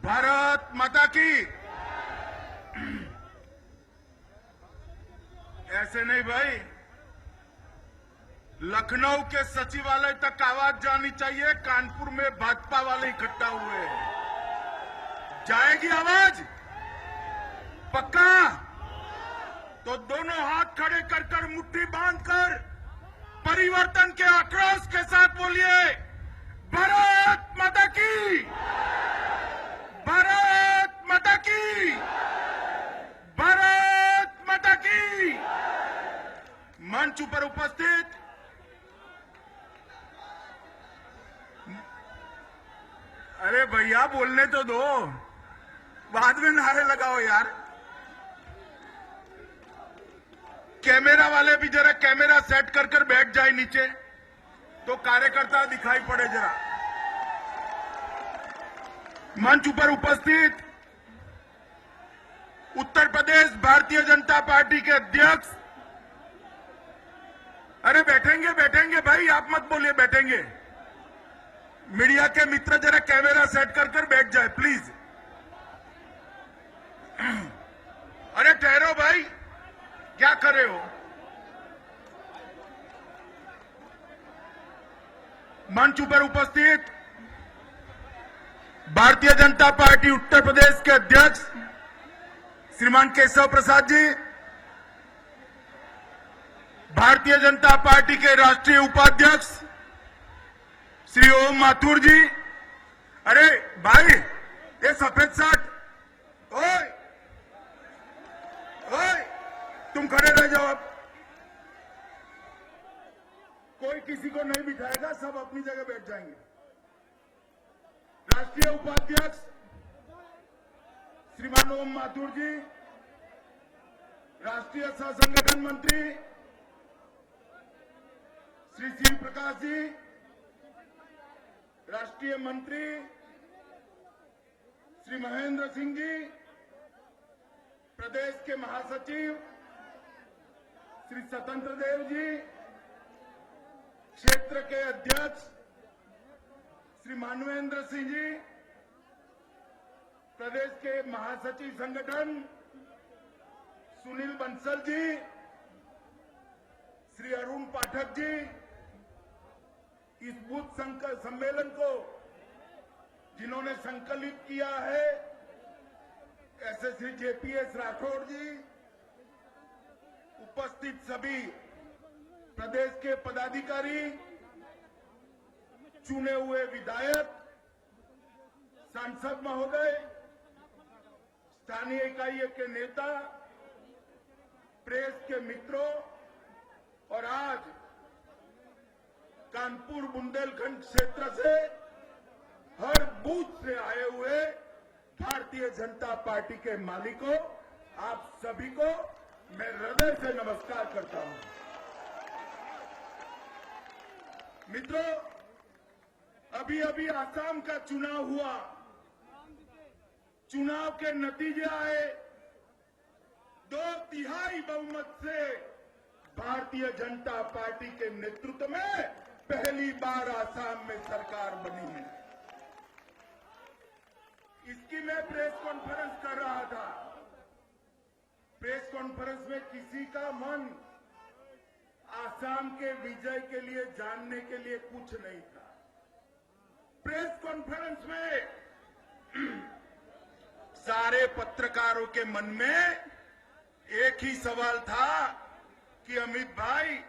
भारत माता की। ऐसे नहीं भाई, लखनऊ के सचिवालय तक आवाज जानी चाहिए। कानपुर में भाजपा वाले इकट्ठा हुए हैं, जाएगी आवाज पक्का? तो दोनों हाथ खड़े कर कर मुट्ठी बांधकर परिवर्तन के आक्रोश के साथ बोलिए, भारत माता की, भारत माता की, भारत माता की। मंच पर उपस्थित अरे भैया बोलने तो दो, बाद में नारे लगाओ यार। कैमरा वाले भी जरा कैमरा सेट कर कर बैठ जाए नीचे, तो कार्यकर्ता दिखाई पड़े जरा। मंच पर उपस्थित उत्तर प्रदेश भारतीय जनता पार्टी के अध्यक्ष, अरे बैठेंगे बैठेंगे भाई, आप मत बोलिए बैठेंगे। मीडिया के मित्र जरा कैमरा सेट कर कर बैठ जाए प्लीज। अरे ठहरो भाई, क्या कर रहे हो? मंच पर उपस्थित भारतीय जनता पार्टी उत्तर प्रदेश के अध्यक्ष श्रीमान केशव प्रसाद जी, भारतीय जनता पार्टी के राष्ट्रीय उपाध्यक्ष श्री ओम माथुर जी। अरे भाई, ये सफेद शर्ट, ओए ओए, तुम खड़े रह जाओ। अब कोई किसी को नहीं बिठाएगा, सब अपनी जगह बैठ जाएंगे। राष्ट्रीय उपाध्यक्ष श्रीमान ओम माथुर जी, राष्ट्रीय सह संगठन मंत्री श्री शिव प्रकाश जी, राष्ट्रीय मंत्री श्री महेंद्र सिंह जी, प्रदेश के महासचिव श्री स्वतंत्र देव जी, क्षेत्र के अध्यक्ष श्री मानवेंद्र सिंह जी, प्रदेश के महासचिव संगठन सुनील बंसल जी, श्री अरुण पाठक जी, इस बूथ सम्मेलन को जिन्होंने संकलित किया है, ऐसे श्री जेपीएस राठौड़ जी, उपस्थित सभी प्रदेश के पदाधिकारी, चुने हुए विधायक, सांसद महोदय, स्थानीय इकाइयों के नेता, प्रेस के मित्रों और आज कानपुर बुंदेलखंड क्षेत्र से हर बूथ से आए हुए भारतीय जनता पार्टी के मालिकों, आप सभी को मैं हृदय से नमस्कार करता हूं। मित्रों, अभी अभी आसाम का चुनाव हुआ, चुनाव के नतीजे आए, 2/3 बहुमत से भारतीय जनता पार्टी के नेतृत्व में पहली बार आसाम में सरकार बनी है। इसकी मैं प्रेस कॉन्फ्रेंस कर रहा था। प्रेस कॉन्फ्रेंस में किसी का मन आसाम के विजय के लिए जानने के लिए कुछ नहीं था। प्रेस कॉन्फ्रेंस में सारे पत्रकारों के मन में एक ही सवाल था कि अमित भाई,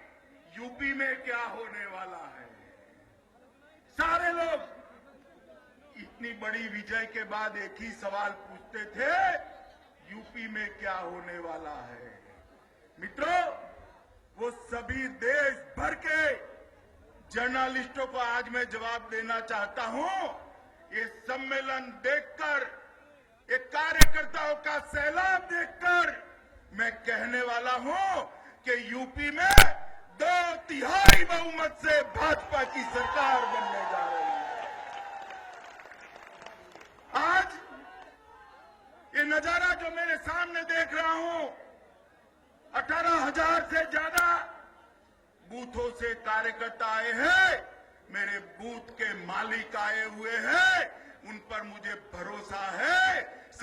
यूपी में क्या होने वाला है। सारे लोग इतनी बड़ी विजय के बाद एक ही सवाल पूछते थे, यूपी में क्या होने वाला है। मित्रों, वो सभी देश भर के जर्नलिस्टों को आज मैं जवाब देना चाहता हूं। ये सम्मेलन देखकर, ये कार्यकर्ताओं का सैलाब देखकर मैं कहने वाला हूं कि यूपी में 2/3 बहुमत से भाजपा की सरकार बनने जा रही है। आज ये नजारा जो मेरे सामने देख रहा हूं, 18,000 से ज्यादा बूथों से कार्यकर्ता आए हैं, मेरे बूथ के मालिक आए हुए हैं। उन पर मुझे भरोसा है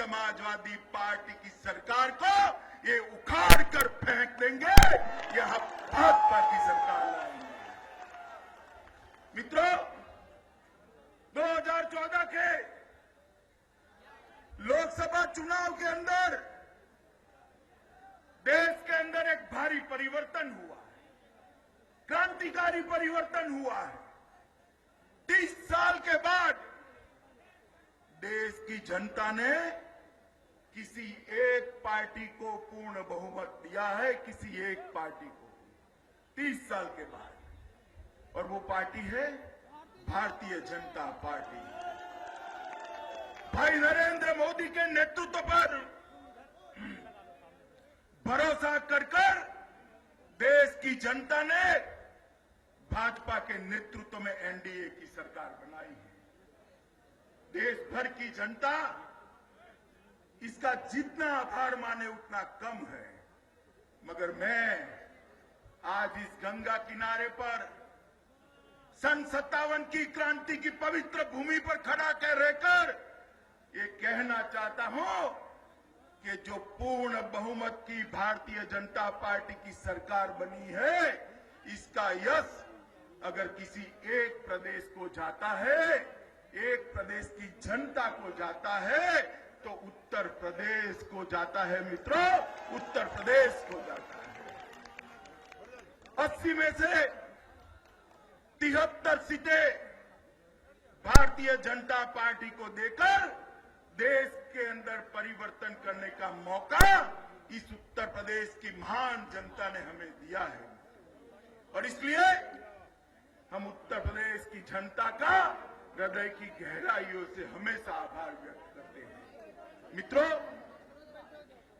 समाजवादी पार्टी की सरकार को ये उखाड़ कर फेंक देंगे। यह भाजपा की सरकार लाएंगे। मित्रों, 2014 के लोकसभा चुनाव के अंदर देश के अंदर एक भारी परिवर्तन हुआ है, क्रांतिकारी परिवर्तन हुआ है। 30 साल के बाद देश की जनता ने किसी एक पार्टी को पूर्ण बहुमत दिया है, किसी एक पार्टी को 30 साल के बाद, और वो पार्टी है भारतीय जनता पार्टी। भाई नरेंद्र मोदी के नेतृत्व पर भरोसा कर देश की जनता ने भाजपा के नेतृत्व में एनडीए की सरकार बनाई है। देश भर की जनता इसका जितना आभार माने उतना कम है, मगर मैं आज इस गंगा किनारे पर सन 57 की क्रांति की पवित्र भूमि पर खड़ा कर रहकर ये कहना चाहता हूं कि जो पूर्ण बहुमत की भारतीय जनता पार्टी की सरकार बनी है, इसका यश अगर किसी एक प्रदेश को जाता है, एक प्रदेश की जनता को जाता है, तो उत्तर प्रदेश को जाता है। मित्रों, उत्तर प्रदेश को जाता है। 80 में से 73 सीटें भारतीय जनता पार्टी को देकर देश के अंदर परिवर्तन करने का मौका इस उत्तर प्रदेश की महान जनता ने हमें दिया है, और इसलिए हम उत्तर प्रदेश की जनता का हृदय की गहराइयों से हमेशा आभार व्यक्त करते हैं। मित्रों,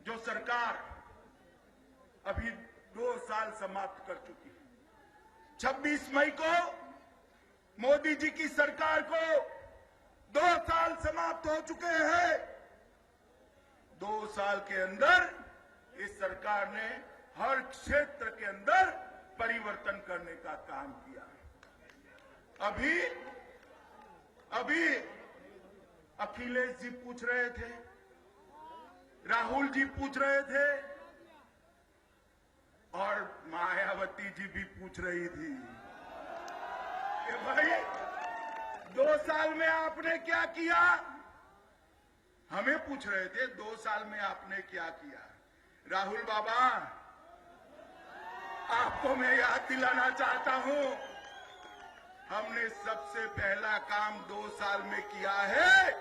जो सरकार अभी 2 साल समाप्त कर चुकी है, 26 मई को मोदी जी की सरकार को 2 साल समाप्त हो चुके हैं। 2 साल के अंदर इस सरकार ने हर क्षेत्र के अंदर परिवर्तन करने का काम किया। अभी अखिलेश जी पूछ रहे थे, राहुल जी पूछ रहे थे, और मायावती जी भी पूछ रही थी कि भाई 2 साल में आपने क्या किया। हमें पूछ रहे थे 2 साल में आपने क्या किया। राहुल बाबा, आपको मैं याद दिलाना चाहता हूं, हमने सबसे पहला काम 2 साल में किया है,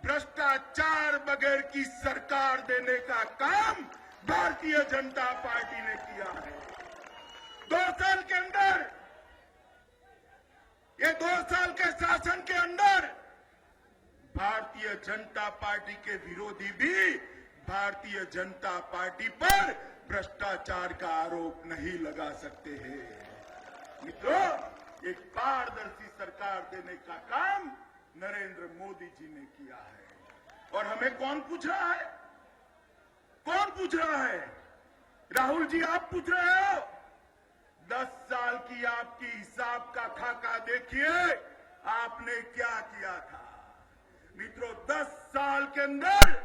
भ्रष्टाचार बगैर की सरकार देने का काम भारतीय जनता पार्टी ने किया है। 2 साल के अंदर, ये 2 साल के शासन के अंदर भारतीय जनता पार्टी के विरोधी भी भारतीय जनता पार्टी पर भ्रष्टाचार का आरोप नहीं लगा सकते हैं। मित्रों, एक पारदर्शी सरकार देने का काम नरेंद्र मोदी जी ने किया है। और हमें कौन पूछ रहा है? कौन पूछ रहा है? राहुल जी, आप पूछ रहे हो? 10 साल की आपकी हिसाब का खाका देखिए, आपने क्या किया था। मित्रों, 10 साल के अंदर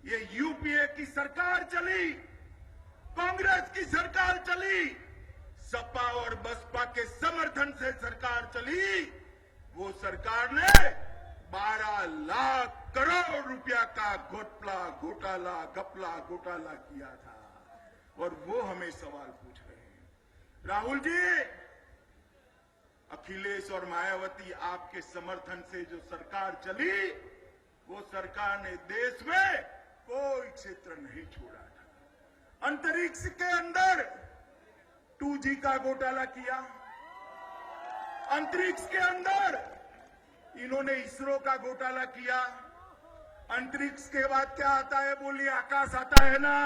ये यूपीए की सरकार चली, कांग्रेस की सरकार चली, सपा और बसपा के समर्थन से सरकार चली। वो सरकार ने 12 लाख करोड़ रुपया का घोटाला किया था, और वो हमें सवाल पूछ रहे हैं। राहुल जी, अखिलेश और मायावती आपके समर्थन से जो सरकार चली, वो सरकार ने देश में कोई क्षेत्र नहीं छोड़ा था। अंतरिक्ष के अंदर 2G का घोटाला किया, अंतरिक्ष के अंदर इन्होंने इसरो का घोटाला किया। अंतरिक्ष के बाद क्या आता है? बोलिए, आकाश आता है ना?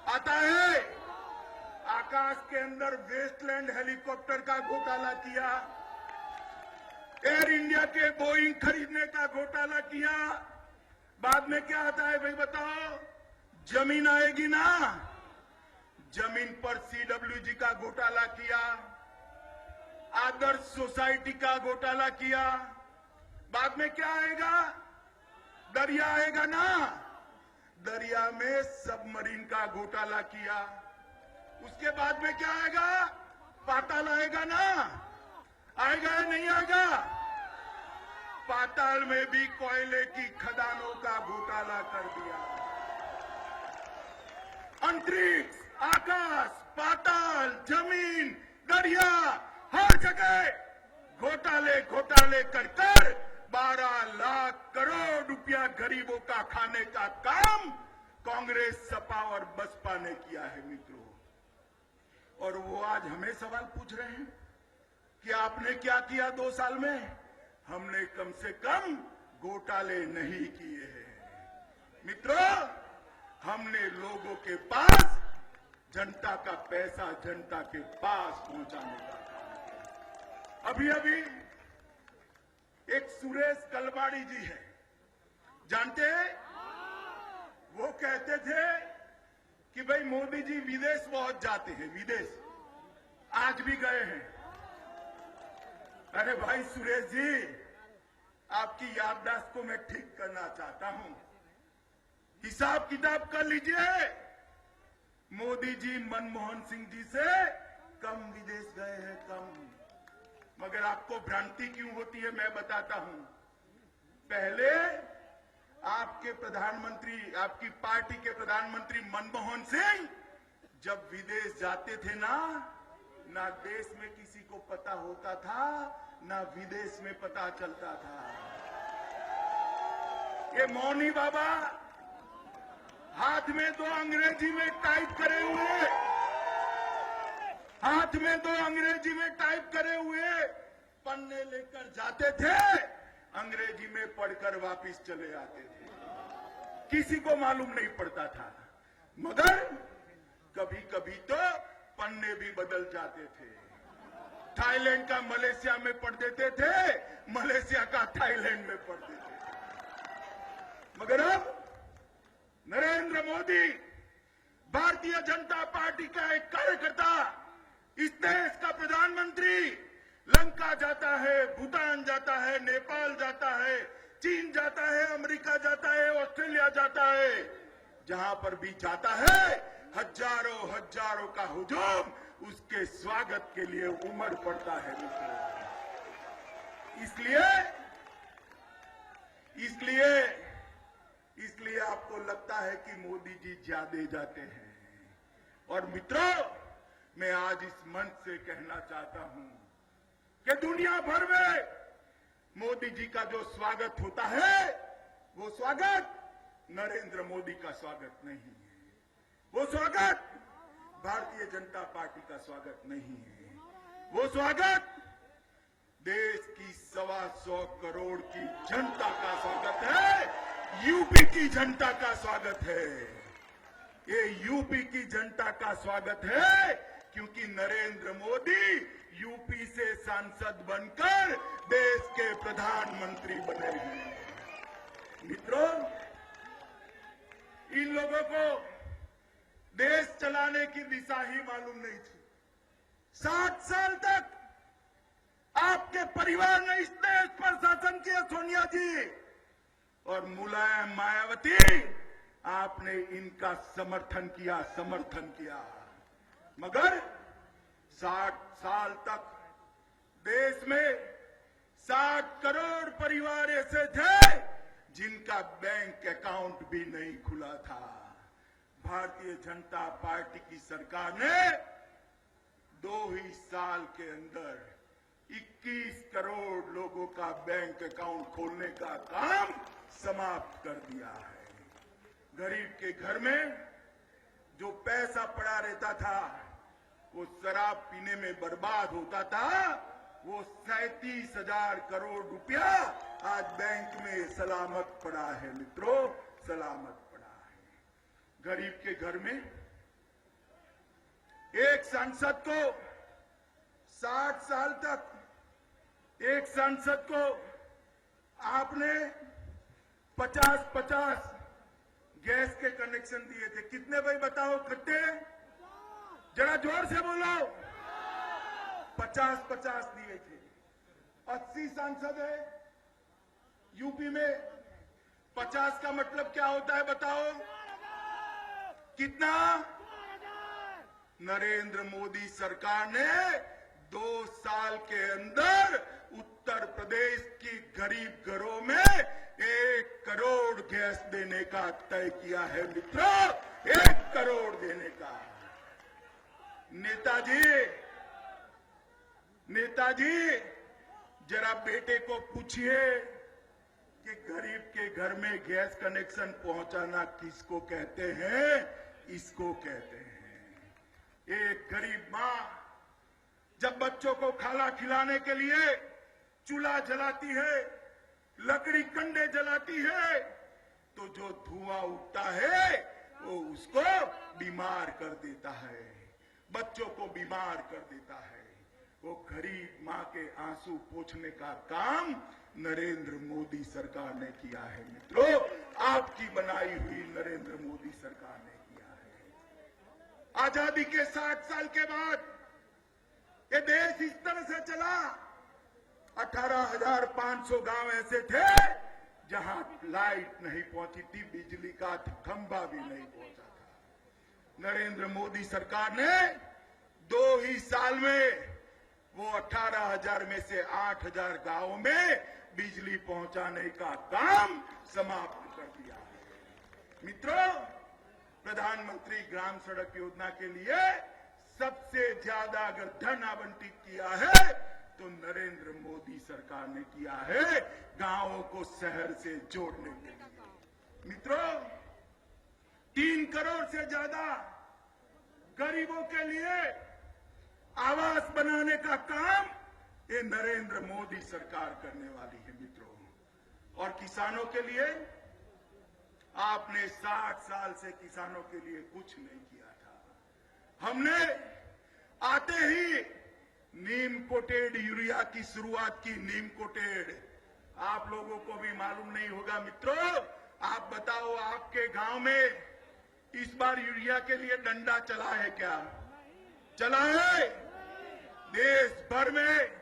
आता है। आकाश के अंदर वेस्टलैंड हेलीकॉप्टर का घोटाला किया, एयर इंडिया के बोइंग खरीदने का घोटाला किया। बाद में क्या आता है भाई बताओ? जमीन आएगी ना, जमीन पर CWG का घोटाला किया, आदर्श सोसाइटी का घोटाला किया। बाद में क्या आएगा? दरिया आएगा ना, दरिया में सबमरीन का घोटाला किया। उसके बाद में क्या आएगा? पाताल आएगा ना, आएगा या नहीं आएगा? पाताल में भी कोयले की खदानों का घोटाला कर दिया। अंतरिक्ष, आकाश, पाताल, जमीन, दरिया, हर जगह घोटाले घोटाले कर 12 लाख करोड़ रुपया गरीबों का खाने का काम कांग्रेस, सपा और बसपा ने किया है मित्रों। और वो आज हमें सवाल पूछ रहे हैं कि आपने क्या किया 2 साल में? हमने कम से कम घोटाले नहीं किए हैं मित्रों। हमने लोगों के पास जनता का पैसा जनता के पास पहुंचाने का काम किया। अभी अभी एक सुरेश कलबाड़ी जी है, जानते हैं? वो कहते थे कि भाई मोदी जी विदेश बहुत जाते हैं, विदेश आज भी गए हैं। अरे भाई सुरेश जी, आपकी याददाश्त को मैं ठीक करना चाहता हूं। हिसाब किताब कर लीजिए, मोदी जी मनमोहन सिंह जी से कम विदेश गए हैं, कम। मगर आपको भ्रांति क्यों होती है मैं बताता हूं। पहले आपके प्रधानमंत्री, आपकी पार्टी के प्रधानमंत्री मनमोहन सिंह जब विदेश जाते थे ना देश में किसी को पता होता था, ना विदेश में पता चलता था। ये मौनी बाबा हाथ में 2 अंग्रेजी में टाइप करे हुए, हाथ में 2 अंग्रेजी में टाइप करे हुए पन्ने लेकर जाते थे, अंग्रेजी में पढ़कर वापस चले आते थे। किसी को मालूम नहीं पड़ता था। मगर कभी कभी तो पन्ने भी बदल जाते थे। थाईलैंड का मलेशिया में पढ़ देते थे, मलेशिया का थाईलैंड में पढ़ देते थे। मगर अब नरेंद्र मोदी भारतीय जनता पार्टी का एक कार्यकर्ता, इस देश का प्रधानमंत्री लंका जाता है, भूटान जाता है, नेपाल जाता है, चीन जाता है, अमेरिका जाता है, ऑस्ट्रेलिया जाता है। जहां पर भी जाता है हजारों हजारों का हुजूम उसके स्वागत के लिए उमड़ पड़ता है। इसलिए आपको लगता है कि मोदी जी ज्यादा जाते हैं। और मित्रों, मैं आज इस मंच से कहना चाहता हूं कि दुनिया भर में मोदी जी का जो स्वागत होता है, वो स्वागत नरेंद्र मोदी का स्वागत नहीं है। वो स्वागत भारतीय जनता पार्टी का स्वागत नहीं है। वो स्वागत देश की 125 करोड़ की जनता का स्वागत है, यूपी की जनता का स्वागत है। ये यूपी की जनता का स्वागत है क्योंकि नरेंद्र मोदी यूपी से सांसद बनकर देश के प्रधानमंत्री बने हैं। मित्रों, इन लोगों को देश चलाने की दिशा ही मालूम नहीं थी। 60 साल तक आपके परिवार ने इस देश पर शासन किया, सोनिया जी और मुलायम, मायावती, आपने इनका समर्थन किया। मगर 60 साल तक देश में 60 करोड़ परिवार ऐसे थे जिनका बैंक अकाउंट भी नहीं खुला था। भारतीय जनता पार्टी की सरकार ने 2 ही साल के अंदर 21 करोड़ लोगों का बैंक अकाउंट खोलने का काम समाप्त कर दिया है। गरीब के घर में जो पैसा पड़ा रहता था, वो शराब पीने में बर्बाद होता था, वो 37,000 करोड़ रुपया आज बैंक में सलामत पड़ा है। मित्रों, सलामत पड़ा है। गरीब के घर में एक सांसद को 60 साल तक एक सांसद को आपने 50-50 गैस के कनेक्शन दिए थे। कितने भाई बताओ, कितने? जरा जोर से बोलो। 50-50 दिए थे। 80 सांसद है यूपी में, 50 का मतलब क्या होता है बताओ? कितना? नरेंद्र मोदी सरकार ने 2 साल के अंदर उत्तर प्रदेश की गरीब घरों में 1 करोड़ गैस देने का तय किया है मित्रों, 1 करोड़ देने का। नेताजी जरा बेटे को पूछिए कि गरीब के घर में गैस कनेक्शन पहुंचाना किसको कहते हैं? इसको कहते हैं। एक गरीब मां जब बच्चों को खाना खिलाने के लिए चूल्हा जलाती है, लकड़ी कंडे जलाती है, तो जो धुआं उठता है वो उसको बीमार कर देता है, बच्चों को बीमार कर देता है। वो गरीब मां के आंसू पोंछने का काम नरेंद्र मोदी सरकार ने किया है मित्रों, आपकी बनाई हुई नरेंद्र मोदी सरकार ने किया है। आजादी के 60 साल के बाद ये देश इस तरह से चला। 18,500 गांव ऐसे थे जहां लाइट नहीं पहुंची थी, बिजली का खंभा भी नहीं पहुंचा था। नरेंद्र मोदी सरकार ने 2 ही साल में वो 18,000 में से 8,000 गांवों में बिजली पहुंचाने का काम समाप्त कर दिया है। मित्रों, प्रधानमंत्री ग्राम सड़क योजना के लिए सबसे ज्यादा अगर धन आवंटित किया है तो नरेंद्र मोदी सरकार ने किया है, गांवों को शहर से जोड़ने के लिए। मित्रों, 3 करोड़ से ज्यादा गरीबों के लिए आवास बनाने का काम ये नरेंद्र मोदी सरकार करने वाली है मित्रों। और किसानों के लिए आपने 60 साल से किसानों के लिए कुछ नहीं किया था। हमने आते ही नीम कोटेड यूरिया की शुरुआत की। नीम कोटेड आप लोगों को भी मालूम नहीं होगा मित्रों। आप बताओ, आपके गांव में इस बार यूरिया के लिए डंडा चला है क्या? चला है? देश भर में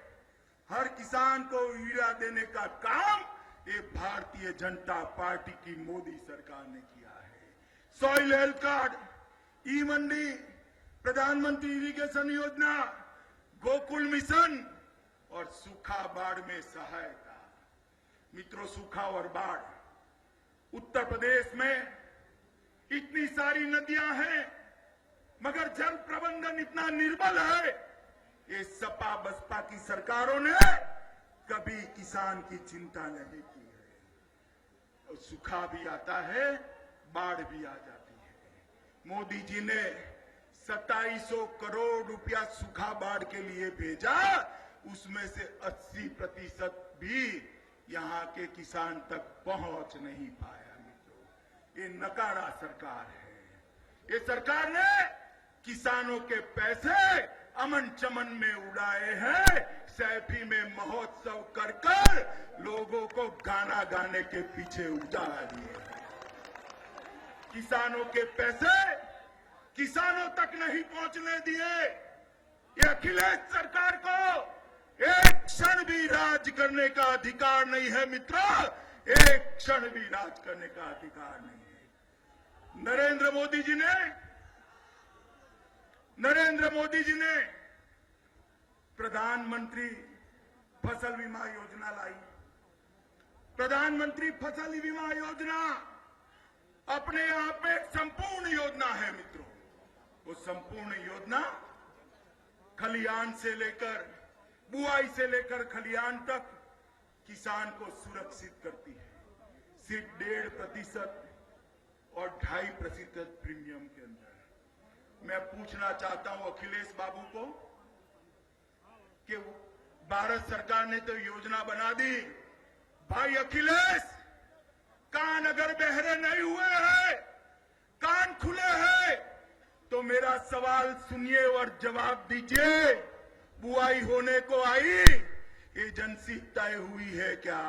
हर किसान को यूरिया देने का काम ये भारतीय जनता पार्टी की मोदी सरकार ने किया है। सॉइल हेल्थ कार्ड, ई मंडी, प्रधानमंत्री इरिगेशन योजना, गोकुल मिशन और सूखा बाढ़ में सहायता। मित्रों, सूखा और बाढ़ उत्तर प्रदेश में इतनी सारी नदियां हैं मगर जल प्रबंधन इतना निर्बल है। ये सपा बसपा की सरकारों ने कभी किसान की चिंता नहीं की है। और सूखा भी आता है, बाढ़ भी आ जाती है। मोदी जी ने 2700 करोड़ रुपया सूखा बाढ़ के लिए भेजा, उसमें से 80% भी यहां के किसान तक पहुंच नहीं पाया मित्रों। ये नकारा सरकार है। ये सरकार ने किसानों के पैसे अमन चमन में उड़ाए हैं, सैफी में महोत्सव कर कर लोगों को गाना गाने के पीछे उड़ा दिए। किसानों के पैसे किसानों तक नहीं पहुंचने दिए। ये अखिलेश सरकार को एक क्षण भी राज करने का अधिकार नहीं है मित्रों, एक क्षण भी राज करने का अधिकार नहीं है। नरेंद्र मोदी जी ने प्रधानमंत्री फसल बीमा योजना लाई। प्रधानमंत्री फसल बीमा योजना अपने आप में एक संपूर्ण योजना है मित्रों। वो संपूर्ण योजना खलियान से लेकर, बुआई से लेकर खलियान तक किसान को सुरक्षित करती है। सिर्फ 1.5% और 2.5% प्रीमियम के अंदर। मैं पूछना चाहता हूं अखिलेश बाबू को कि भारत सरकार ने तो योजना बना दी, भाई अखिलेश, कान अगर बहरे नहीं हुए हैं, कान खुले हैं, तो मेरा सवाल सुनिए और जवाब दीजिए। बुआई होने को आई, एजेंसी तय हुई है क्या?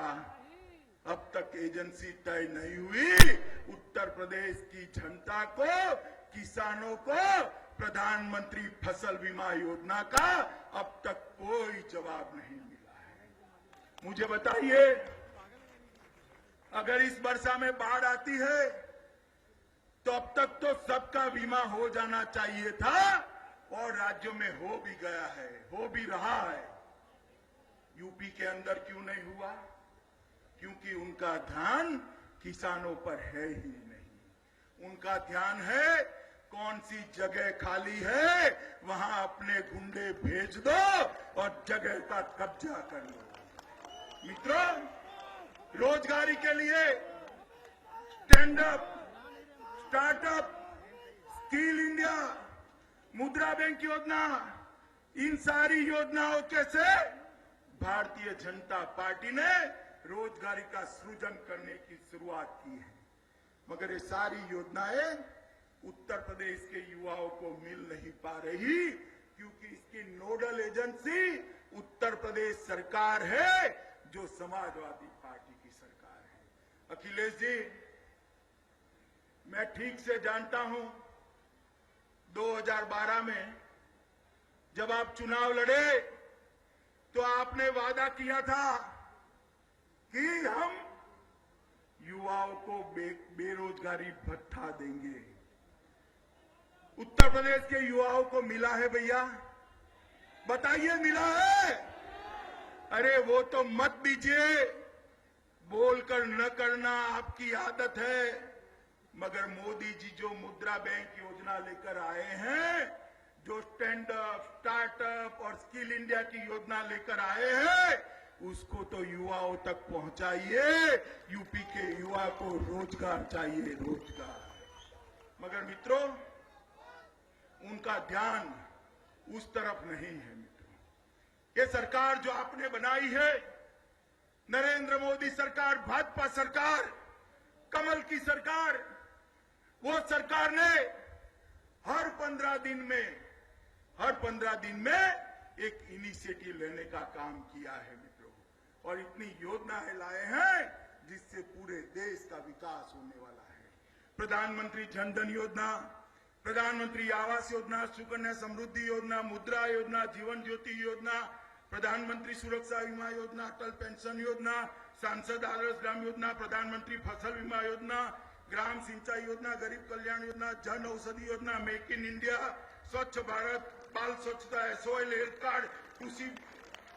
अब तक एजेंसी तय नहीं हुई। उत्तर प्रदेश की जनता को, किसानों को प्रधानमंत्री फसल बीमा योजना का अब तक कोई जवाब नहीं मिला है। मुझे बताइए, अगर इस वर्षा में बाढ़ आती है तो अब तक तो सबका बीमा हो जाना चाहिए था और राज्यों में हो भी गया है, हो भी रहा है। यूपी के अंदर क्यों नहीं हुआ? क्योंकि उनका ध्यान किसानों पर है ही नहीं। उनका ध्यान है कौन सी जगह खाली है वहां अपने गुंडे भेज दो और जगह का कब्जा कर लो। मित्रों, रोजगारी के लिए stand up, startup, skill India, मुद्रा बैंक योजना, इन सारी योजनाओं के से भारतीय जनता पार्टी ने रोजगारी का सृजन करने की शुरुआत की है। मगर ये सारी योजनाएं उत्तर प्रदेश के युवाओं को मिल नहीं पा रही क्योंकि इसकी नोडल एजेंसी उत्तर प्रदेश सरकार है, जो समाजवादी पार्टी की सरकार है। अखिलेश जी, मैं ठीक से जानता हूं 2012 में जब आप चुनाव लड़े तो आपने वादा किया था कि हम युवाओं को बेरोजगारी भत्ता देंगे। उत्तर प्रदेश के युवाओं को मिला है भैया? बताइए, मिला है? अरे वो तो मत दीजिए, बोलकर न करना आपकी आदत है। मगर मोदी जी जो मुद्रा बैंक योजना लेकर आए हैं, जो स्टैंड अप, स्टार्टअप और स्किल इंडिया की योजना लेकर आए हैं, उसको तो युवाओं तक पहुंचाइए। यूपी के युवा को रोजगार चाहिए, रोजगार। मगर मित्रों, उनका ध्यान उस तरफ नहीं है। मित्रों, ये सरकार जो आपने बनाई है, नरेंद्र मोदी सरकार, भाजपा सरकार, कमल की सरकार, वो सरकार ने हर 15 दिन में एक इनिशिएटिव लेने का काम किया है मित्रों, और इतनी योजनाएं लाए हैं जिससे पूरे देश का विकास होने वाला है। प्रधानमंत्री जन धन योजना, प्रधानमंत्री आवास योजना, सुकन्या समृद्धि योजना, मुद्रा योजना, जीवन ज्योति योजना, प्रधानमंत्री सुरक्षा बीमा योजना, अटल पेंशन योजना, सांसद आदर्श ग्राम योजना, प्रधानमंत्री फसल बीमा योजना, ग्राम सिंचाई योजना, गरीब Kalyan Yojana, Jan Aushadhi Yojana, make in India, स्वच्छ भारत, बाल स्वच्छता, सोइल हेल्थ कार्ड, कृषि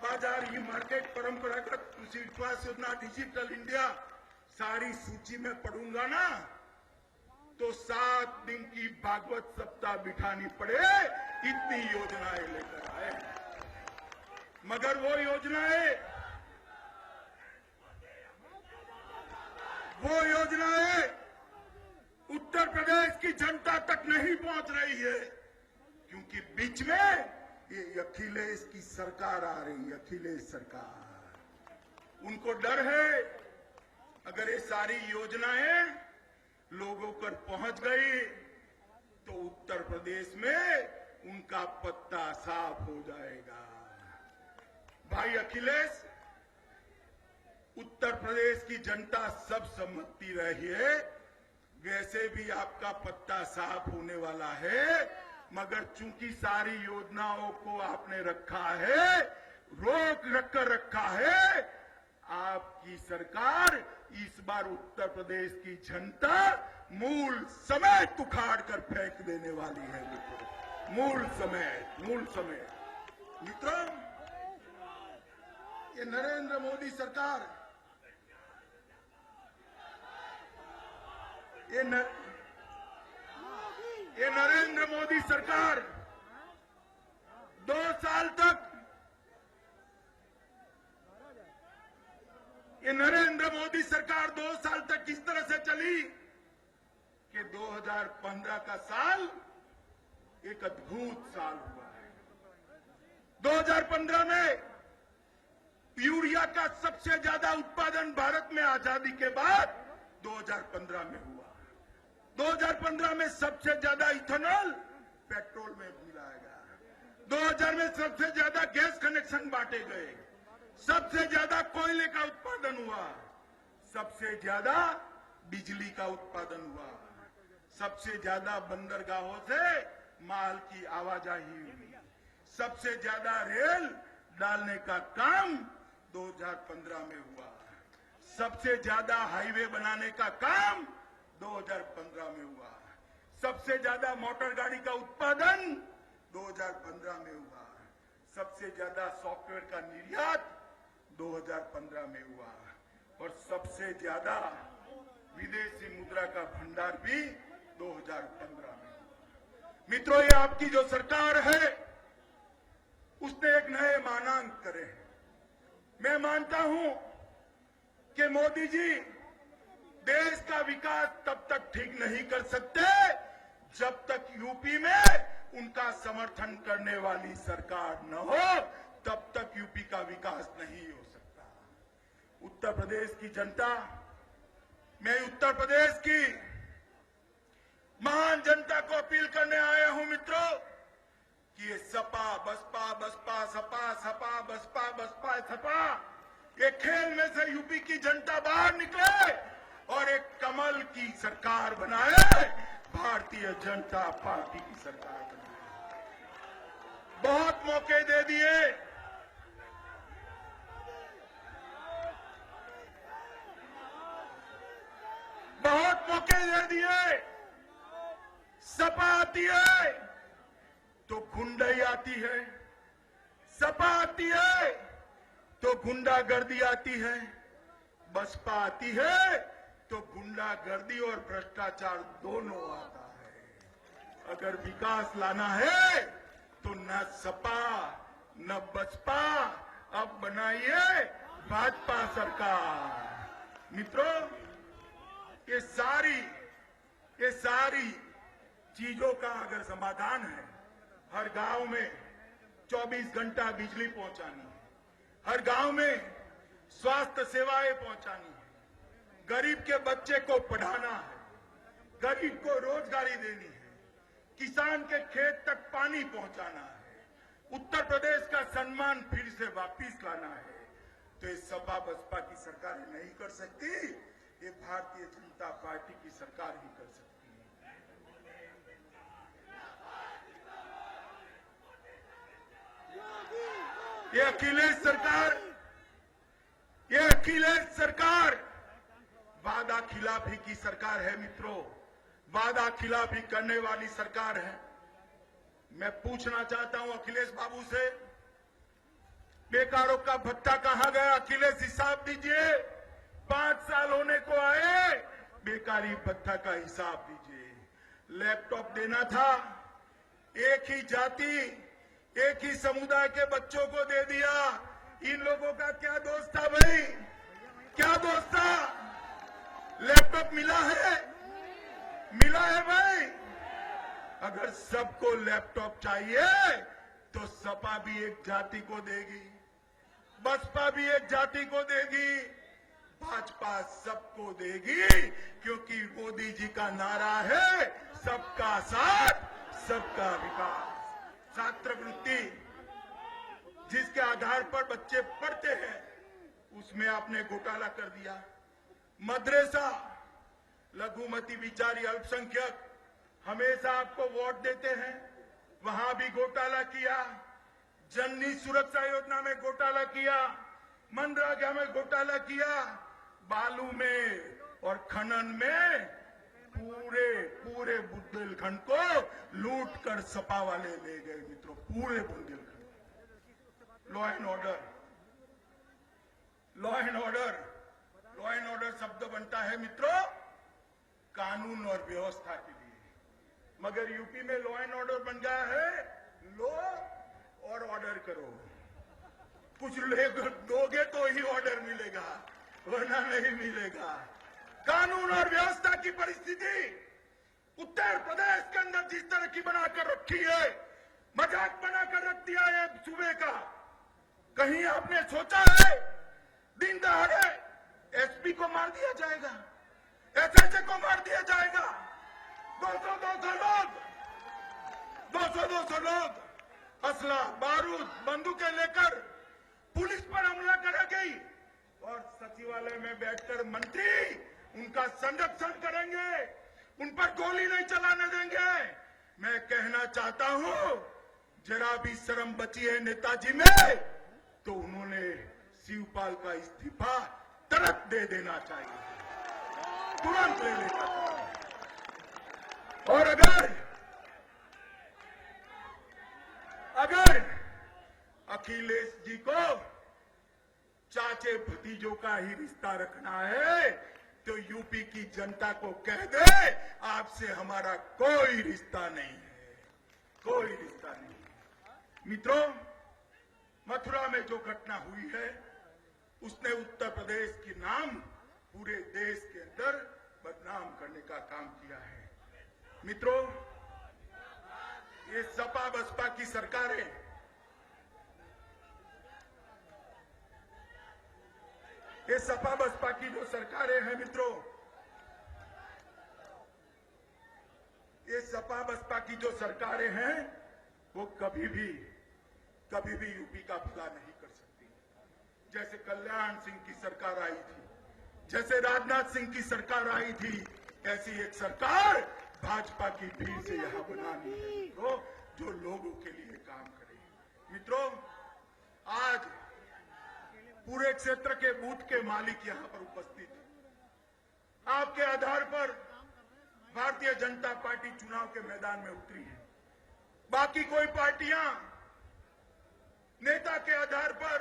बाजार, ई मार्केट, परंपरागत कृषि विकास योजना, डिजिटल इंडिया, सारी सूची में पढ़ूंगा ना तो 7 दिन की भागवत सप्ताह बिठानी पड़े, इतनी योजनाएं लेकर आए। मगर वो योजनाएं उत्तर प्रदेश की जनता तक नहीं पहुंच रही है क्योंकि बीच में ये अखिलेश की सरकार आ रही है। अखिलेश सरकार, उनको डर है अगर ये सारी योजनाएं लोगों पर पहुंच गई तो उत्तर प्रदेश में उनका पत्ता साफ हो जाएगा। भाई अखिलेश, उत्तर प्रदेश की जनता सब सम्मति रही है, वैसे भी आपका पत्ता साफ होने वाला है। मगर चूंकि सारी योजनाओं को आपने रखा है, रख रखा है, आपकी सरकार इस बार उत्तर प्रदेश की जनता मूल समेत उखाड़ कर फेंक देने वाली है मित्रों, मूल समेत। मित्रों, ये नरेंद्र मोदी सरकार, ये नरेंद्र मोदी सरकार 2 साल तक, ये नरेंद्र मोदी सरकार 2 साल तक किस तरह से चली कि 2015 का साल एक अद्भुत साल हुआ है। 2015 में यूरिया का सबसे ज्यादा उत्पादन भारत में आजादी के बाद 2015 में हुआ। 2015 में सबसे ज्यादा इथेनॉल पेट्रोल में मिलाया गया। 2000 में सबसे ज्यादा गैस कनेक्शन बांटे गए, सबसे ज्यादा कोयले का उत्पादन हुआ, सबसे ज्यादा बिजली का उत्पादन हुआ, सबसे ज्यादा बंदरगाहों से माल की आवाजाही हुई, सबसे ज्यादा रेल डालने का काम 2015 में हुआ, सबसे ज्यादा हाईवे बनाने का काम 2015 में हुआ। सबसे ज्यादा मोटर गाड़ी का उत्पादन 2015 में हुआ। सबसे ज्यादा सॉफ्टवेयर का निर्यात 2015 में हुआ और सबसे ज्यादा विदेशी मुद्रा का भंडार भी 2015 में हुआ। मित्रों, ये आपकी जो सरकार है उसने एक नए मानांक करे हैं। मैं मानता हूं कि मोदी जी देश का विकास तब तक ठीक नहीं कर सकते जब तक यूपी में उनका समर्थन करने वाली सरकार न हो, तब तक यूपी का विकास नहीं हो सकता। उत्तर प्रदेश की जनता, मैं उत्तर प्रदेश की महान जनता को अपील करने आया हूं मित्रों कि ये सपा बसपा बसपा सपा सपा बसपा बसपा सपा, ये खेल में से यूपी की जनता बाहर निकले और एक कमल की सरकार बनाए, भारतीय जनता पार्टी की सरकार बनाए। बहुत मौके दे दिए, बहुत मौके दे दिए। सपा आती है तो गुंडाई आती है, सपा आती है तो गुंडागर्दी आती है, बसपा आती है तो गुंडागर्दी और भ्रष्टाचार दोनों आता है। अगर विकास लाना है तो न सपा न बसपा, अब बनाइए भाजपा सरकार। मित्रों, ये सारी चीजों का अगर समाधान है, हर गांव में 24 घंटा बिजली पहुंचानी है, हर गांव में स्वास्थ्य सेवाएं पहुंचानी है, गरीब के बच्चे को पढ़ाना है, गरीब को रोजगारी देनी है, किसान के खेत तक पानी पहुंचाना है, उत्तर प्रदेश का सम्मान फिर से वापस लाना है, तो ये सपा बसपा की सरकार नहीं कर सकती, ये भारतीय जनता पार्टी की सरकार ही कर सकती है। ये अखिलेश सरकार वादा खिलाफी की सरकार है मित्रों, वादा खिलाफी करने वाली सरकार है। मैं पूछना चाहता हूं अखिलेश बाबू से, बेकारों का भत्ता कहां गया? अखिलेश हिसाब दीजिए, 5 साल होने को आए, बेकारी भत्ता का हिसाब दीजिए। लैपटॉप देना था, एक ही जाति एक ही समुदाय के बच्चों को दे दिया। इन लोगों का क्या दोष था भाई? क्या दोष था? लैपटॉप मिला है? मिला है भाई? अगर सबको लैपटॉप चाहिए तो सपा भी एक जाति को देगी, बसपा भी एक जाति को देगी, भाजपा सबको देगी, क्योंकि मोदी जी का नारा है सबका साथ सबका विकास। छात्रवृत्ति जिसके आधार पर बच्चे पढ़ते हैं, उसमें आपने घोटाला कर दिया। मदरसा, लघुमती बिचारी अल्पसंख्यक हमेशा आपको वोट देते हैं, वहां भी घोटाला किया। जननी सुरक्षा योजना में घोटाला किया, मनरेगा में घोटाला किया, बालू में और खनन में पूरे बुंदेलखंड को लूट कर सपा वाले ले गए मित्रों, पूरे बुंदेलखंड। लॉ एंड ऑर्डर शब्द बनता है मित्रों कानून और व्यवस्था के लिए, मगर यूपी में लॉ एंड ऑर्डर बन गया है लो और ऑर्डर करो। कुछ दोगे तो ही ऑर्डर मिलेगा, वरना नहीं मिलेगा। कानून और व्यवस्था की परिस्थिति उत्तर प्रदेश के अंदर जिस तरह की बनाकर रखी है, मजाक बनाकर रख दिया है सूबे का। कहीं आपने सोचा है दिन दहाड़े एसपी को मार दिया जाएगा, एसएचओ को मार दिया जाएगा, 200 लोग असला बारूद बंदूकें लेकर पुलिस पर हमला कर गई और सचिवालय में बैठकर मंत्री उनका संरक्षण करेंगे, उन पर गोली नहीं चलाने देंगे। मैं कहना चाहता हूं, जरा भी शर्म बची है नेताजी में तो उन्होंने शिवपाल का इस्तीफा तुरंत दे देना चाहिए, तुरंत ले लेना चाहिए। और अगर अखिलेश जी को चाचे भतीजों का ही रिश्ता रखना है तो यूपी की जनता को कह दे आपसे हमारा कोई रिश्ता नहीं है, कोई रिश्ता नहीं है। मित्रों, मथुरा में जो घटना हुई है उसने उत्तर प्रदेश के नाम पूरे देश के अंदर बदनाम करने का काम किया है। मित्रों, ये सपा बसपा की सरकारें ये सपा बसपा की जो सरकारें हैं मित्रों, ये सपा बसपा की जो सरकारें हैं वो कभी भी यूपी का भला नहीं कर सकती। जैसे कल्याण सिंह की सरकार आई थी, जैसे राजनाथ सिंह की सरकार आई थी, ऐसी एक सरकार भाजपा की भीड़ से यहां बनानी है मित्रों, जो लोगों के लिए काम करे। मित्रों, आज पूरे क्षेत्र के बूथ के मालिक यहां पर उपस्थित हैं। आपके आधार पर भारतीय जनता पार्टी चुनाव के मैदान में उतरी है। बाकी कोई पार्टियां नेता के आधार पर,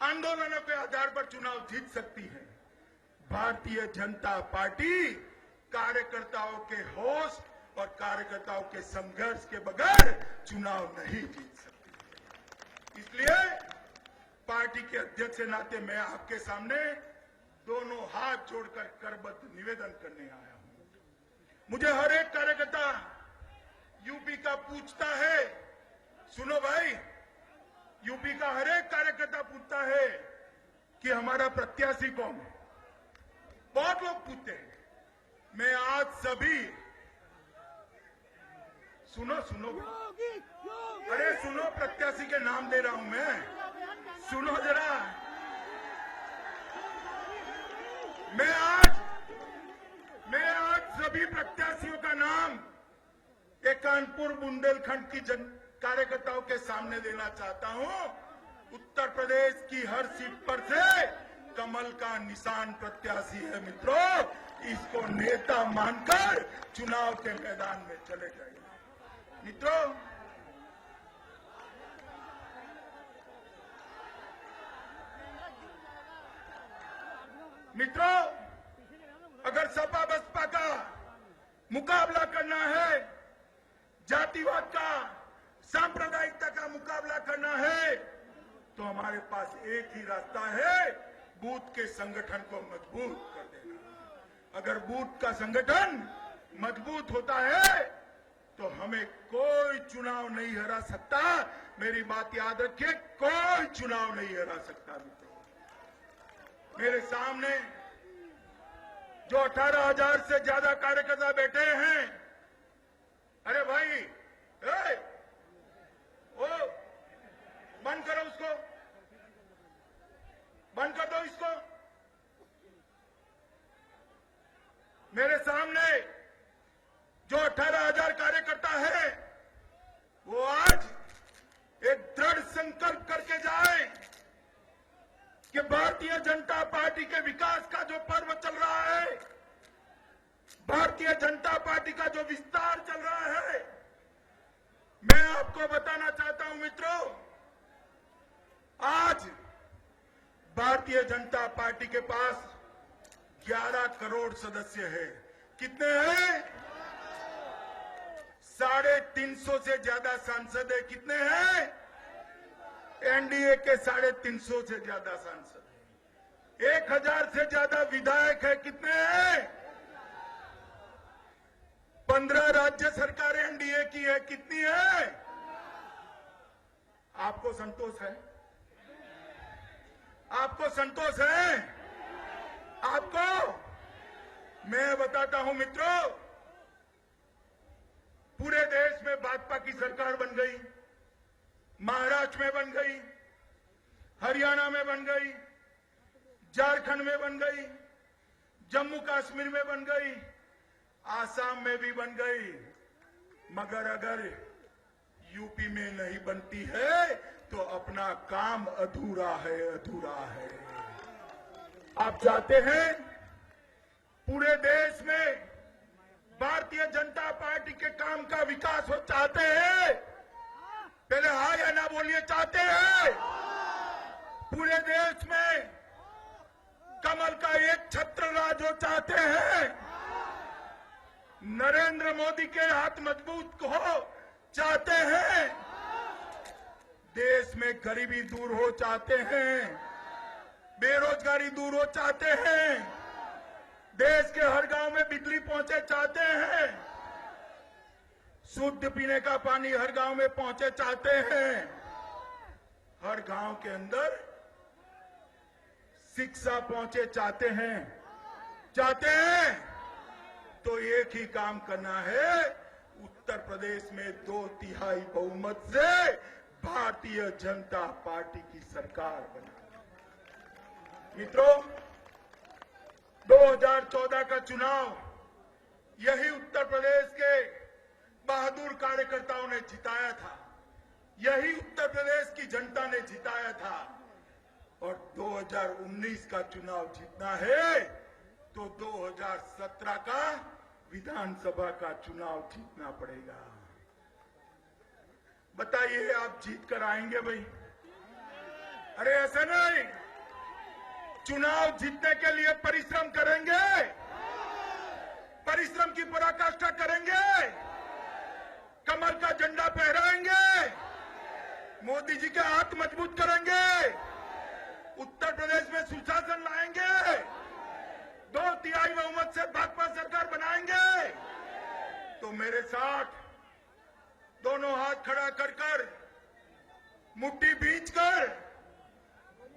आंदोलनों के आधार पर चुनाव जीत सकती है। भारतीय जनता पार्टी कार्यकर्ताओं के होश और कार्यकर्ताओं के संघर्ष के बगैर चुनाव नहीं जीत सकती। इसलिए पार्टी के अध्यक्ष के नाते मैं आपके सामने दोनों हाथ जोड़कर करबद्ध निवेदन करने आया हूं। मुझे हर एक कार्यकर्ता यूपी का पूछता है, सुनो भाई, यूपी का हर एक कार्यकर्ता पूछता है कि हमारा प्रत्याशी कौन है। बहुत लोग पूछते हैं। मैं आज सभी सुनो, अरे सुनो, प्रत्याशी के नाम दे रहा हूं मैं, सुनो जरा। मैं आज सभी प्रत्याशियों का नाम एक कानपुर बुंदेलखंड की कार्यकर्ताओं के सामने देना चाहता हूं। उत्तर प्रदेश की हर सीट पर से कमल का निशान प्रत्याशी है मित्रों, इसको नेता मानकर चुनाव के मैदान में चले जाइए। मित्रों, अगर सपा बसपा का मुकाबला करना है, जातिवाद का, सांप्रदायिकता का मुकाबला करना है, तो हमारे पास एक ही रास्ता है, बूथ के संगठन को मजबूत कर देना। अगर बूथ का संगठन मजबूत होता है तो हमें कोई चुनाव नहीं हरा सकता। मेरी बात याद रखिए, कोई चुनाव नहीं हरा सकता। मित्रों, मेरे सामने जो 18,000 से ज्यादा कार्यकर्ता बैठे हैं, अरे भाई, ओ बंद करो उसको, बंद कर दो इसको। मेरे सामने जो 18,000 कार्यकर्ता है वो आज एक दृढ़ संकल्प करके जाए कि भारतीय जनता पार्टी के विकास का जो पर्व चल रहा है, भारतीय जनता पार्टी का जो विस्तार चल रहा है, मैं आपको बताना चाहता हूं मित्रों, आज भारतीय जनता पार्टी के पास 11 करोड़ सदस्य है। कितने हैं? 350 से ज्यादा सांसद है। कितने हैं? एनडीए के 350 से ज्यादा सांसद है। 1000 से ज्यादा विधायक है। कितने हैं? 15 राज्य सरकार एनडीए की है। कितनी है? आपको संतोष है? आपको संतोष है? आपको मैं बताता हूं मित्रों, पूरे देश में भाजपा की सरकार बन गई, महाराष्ट्र में बन गई, हरियाणा में बन गई, झारखंड में बन गई, जम्मू कश्मीर में बन गई, आसाम में भी बन गई, मगर अगर यूपी में नहीं बनती है तो अपना काम अधूरा है, अधूरा है। आप चाहते हैं पूरे देश में भारतीय जनता पार्टी के काम का विकास हो, चाहते हैं? पहले हाँ या ना बोलिए, चाहते हैं? पूरे देश में कमल का एक छत्र राज हो, चाहते हैं? नरेंद्र मोदी के हाथ मजबूत हो, चाहते हैं? देश में गरीबी दूर हो, चाहते हैं? बेरोजगारी दूर हो, चाहते हैं? देश के हर गांव में बिजली पहुंचे, चाहते हैं? शुद्ध पीने का पानी हर गांव में पहुंचे, चाहते हैं? हर गांव के अंदर शिक्षा पहुंचे, चाहते हैं? चाहते हैं? तो एक ही काम करना है, उत्तर प्रदेश में 2/3 बहुमत से भारतीय जनता पार्टी की सरकार बना। मित्रों, 2014 का चुनाव यही उत्तर प्रदेश के बहादुर कार्यकर्ताओं ने जिताया था, यही उत्तर प्रदेश की जनता ने जिताया था। और 2019 का चुनाव जीतना है तो 2017 का विधानसभा का चुनाव जीतना पड़ेगा। बताइए, आप जीत कर आएंगे भाई? अरे ऐसा नहीं, चुनाव जीतने के लिए परिश्रम करेंगे, परिश्रम की पराकाष्ठा करेंगे, कमल का झंडा फहराएंगे, मोदी जी के हाथ मजबूत करेंगे, उत्तर प्रदेश में सुशासन लाएंगे, 2/3 बहुमत से भाजपा सरकार बनाएंगे। तो मेरे साथ दोनों हाथ खड़ा कर मुट्ठी भींचकर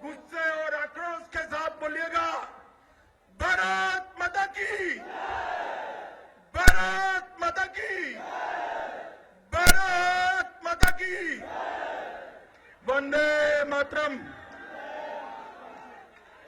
गुस्से और आक्रोश के साथ बोलिएगा, भारत माता की, भारत माता की, भारत माता की, वंदे मातरम।